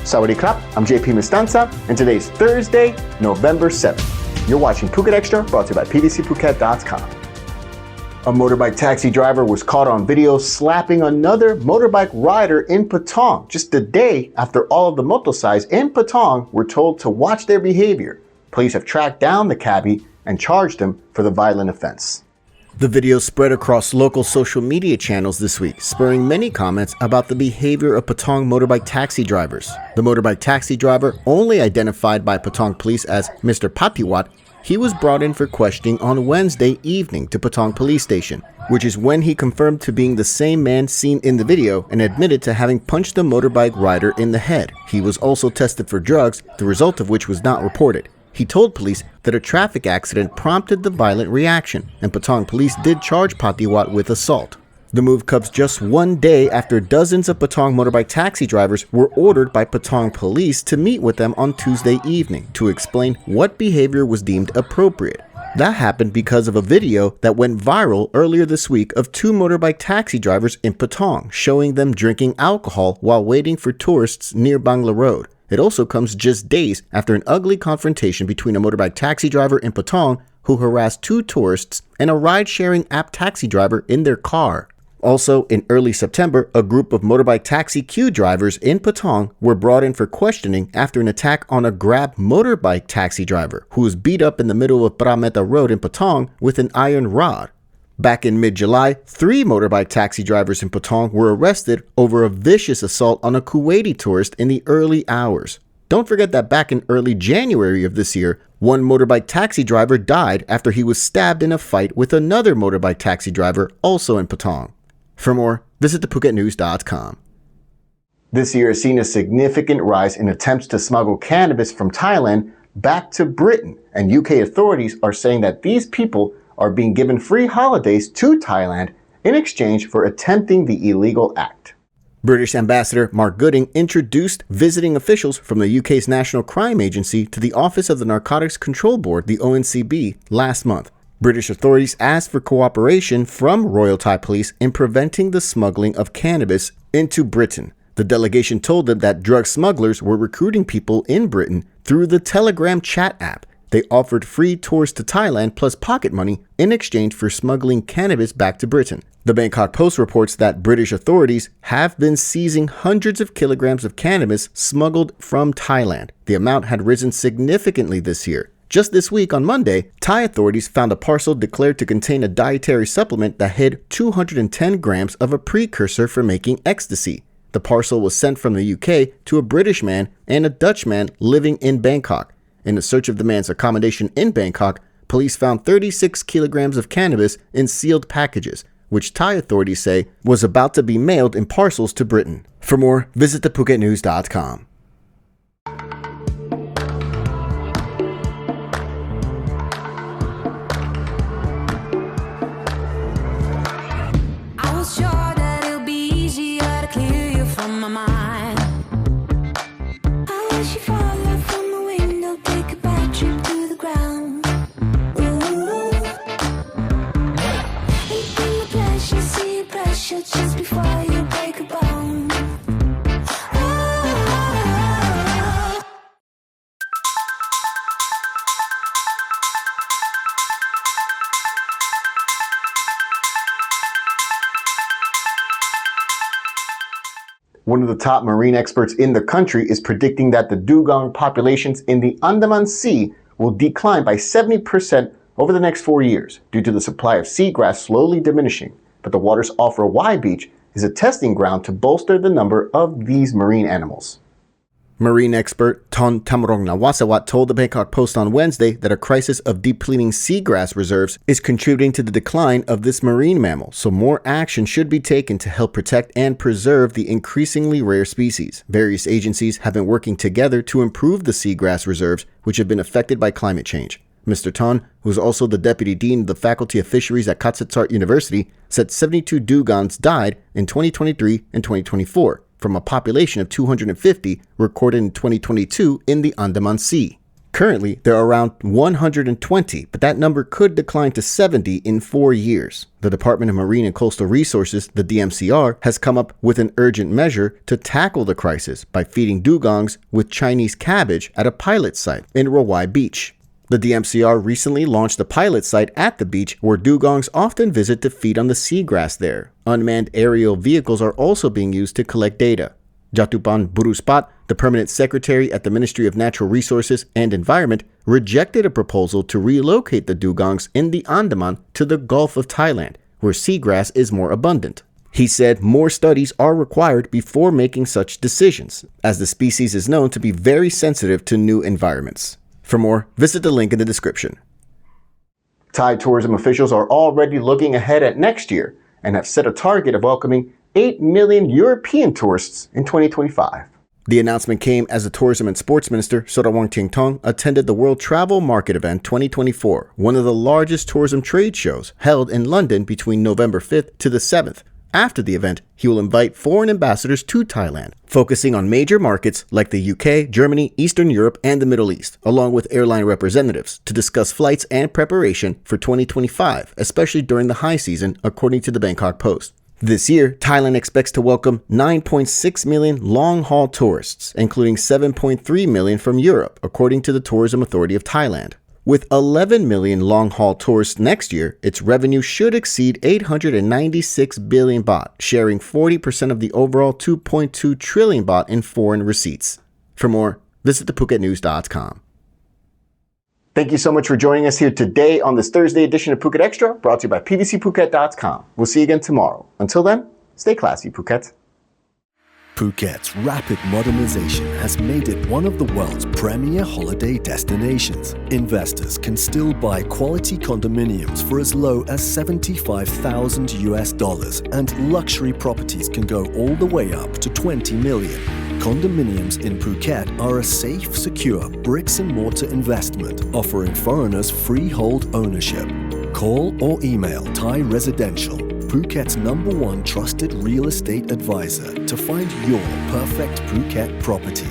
Sawadee krap, I'm JP Mestanza, and today's Thursday, November 7th. You're watching Phuket Extra, brought to you by pdcphuket.com. A motorbike taxi driver was caught on video slapping another motorbike rider in Patong just a day after all of the motosais in Patong were told to watch their behavior. Police have tracked down the cabbie and charged him for the violent offense. The video spread across local social media channels this week, spurring many comments about the behavior of Patong motorbike taxi drivers. The motorbike taxi driver, only identified by Patong police as Mr. Patiwat, he was brought in for questioning on Wednesday evening to Patong police station, which is when he confirmed to being the same man seen in the video and admitted to having punched the motorbike rider in the head. He was also tested for drugs, the result of which was not reported. He told police that a traffic accident prompted the violent reaction, and Patong police did charge Patiwat with assault. The move comes just one day after dozens of Patong motorbike taxi drivers were ordered by Patong police to meet with them on Tuesday evening to explain what behavior was deemed appropriate. That happened because of a video that went viral earlier this week of two motorbike taxi drivers in Patong showing them drinking alcohol while waiting for tourists near Bangla Road. It also comes just days after an ugly confrontation between a motorbike taxi driver in Patong who harassed two tourists and a ride-sharing app taxi driver in their car. Also, in early September, a group of motorbike taxi queue drivers in Patong were brought in for questioning after an attack on a Grab motorbike taxi driver who was beat up in the middle of Prameta Road in Patong with an iron rod. Back in mid-July, 3 motorbike taxi drivers in Patong were arrested over a vicious assault on a Kuwaiti tourist in the early hours. Don't forget that back in early January of this year, one motorbike taxi driver died after he was stabbed in a fight with another motorbike taxi driver also in Patong. For more, visit thephuket.news.com. This year has seen a significant rise in attempts to smuggle cannabis from Thailand back to Britain, and UK authorities are saying that these people are being given free holidays to Thailand in exchange for attempting the illegal act. British Ambassador Mark Gooding introduced visiting officials from the UK's National Crime Agency to the Office of the Narcotics Control Board, the ONCB, last month. British authorities asked for cooperation from Royal Thai Police in preventing the smuggling of cannabis into Britain. The delegation told them that drug smugglers were recruiting people in Britain through the Telegram chat app. They offered free tours to Thailand plus pocket money in exchange for smuggling cannabis back to Britain. The Bangkok Post reports that British authorities have been seizing hundreds of kilograms of cannabis smuggled from Thailand. The amount had risen significantly this year. Just this week on Monday, Thai authorities found a parcel declared to contain a dietary supplement that hid 210 grams of a precursor for making ecstasy. The parcel was sent from the UK to a British man and a Dutch man living in Bangkok. In a search of the man's accommodation in Bangkok, police found 36 kilograms of cannabis in sealed packages, which Thai authorities say was about to be mailed in parcels to Britain. For more, visit thephuket.news.com. I was sure that it'll be easier to clear you from my mind. I wish you fall off from the window, take a bad trip to the ground. Ooh. Ain't been the pleasure, see pressure just before you break a bone. One of the top marine experts in the country is predicting that the dugong populations in the Andaman Sea will decline by 70% over the next 4 years due to the supply of seagrass slowly diminishing. But the waters off Rawai Beach is a testing ground to bolster the number of these marine animals. Marine expert Ton Tamrong Nawasawat told the Bangkok Post on Wednesday that a crisis of depleting seagrass reserves is contributing to the decline of this marine mammal, so more action should be taken to help protect and preserve the increasingly rare species. Various agencies have been working together to improve the seagrass reserves, which have been affected by climate change. Mr. Ton, who is also the deputy dean of the Faculty of Fisheries at Katsatsart University, said 72 dugongs died in 2023 and 2024. From a population of 250 recorded in 2022 in the Andaman Sea. Currently, there are around 120, but that number could decline to 70 in 4 years. The Department of Marine and Coastal Resources, the DMCR, has come up with an urgent measure to tackle the crisis by feeding dugongs with Chinese cabbage at a pilot site in Rawai Beach. The DMCR recently launched a pilot site at the beach where dugongs often visit to feed on the seagrass there. Unmanned aerial vehicles are also being used to collect data. Jatupan Buruspat, the permanent secretary at the Ministry of Natural Resources and Environment, rejected a proposal to relocate the dugongs in the Andaman to the Gulf of Thailand, where seagrass is more abundant. He said more studies are required before making such decisions, as the species is known to be very sensitive to new environments. For more, visit the link in the description. Thai tourism officials are already looking ahead at next year and have set a target of welcoming 8 million European tourists in 2025. The announcement came as the Tourism and Sports Minister, Sorawang Tingtong, attended the World Travel Market Event 2024, one of the largest tourism trade shows held in London between November 5th to the 7th. After the event, he will invite foreign ambassadors to Thailand, focusing on major markets like the UK, Germany, Eastern Europe, and the Middle East, along with airline representatives, to discuss flights and preparation for 2025, especially during the high season, according to the Bangkok Post. This year, Thailand expects to welcome 9.6 million long-haul tourists, including 7.3 million from Europe, according to the Tourism Authority of Thailand. With 11 million long-haul tourists next year, its revenue should exceed 896 billion baht, sharing 40% of the overall 2.2 trillion baht in foreign receipts. For more, visit thephuket.news.com. Thank you so much for joining us here today on this Thursday edition of Phuket Extra, brought to you by pvcphuket.com. We'll see you again tomorrow. Until then, stay classy, Phuket. Phuket's rapid modernization has made it one of the world's premier holiday destinations. Investors can still buy quality condominiums for as low as $75,000, and luxury properties can go all the way up to 20 million. Condominiums in Phuket are a safe, secure bricks-and-mortar investment offering foreigners freehold ownership. Call or email Thai Residential, Phuket's #1 trusted real estate advisor, to find your perfect Phuket property.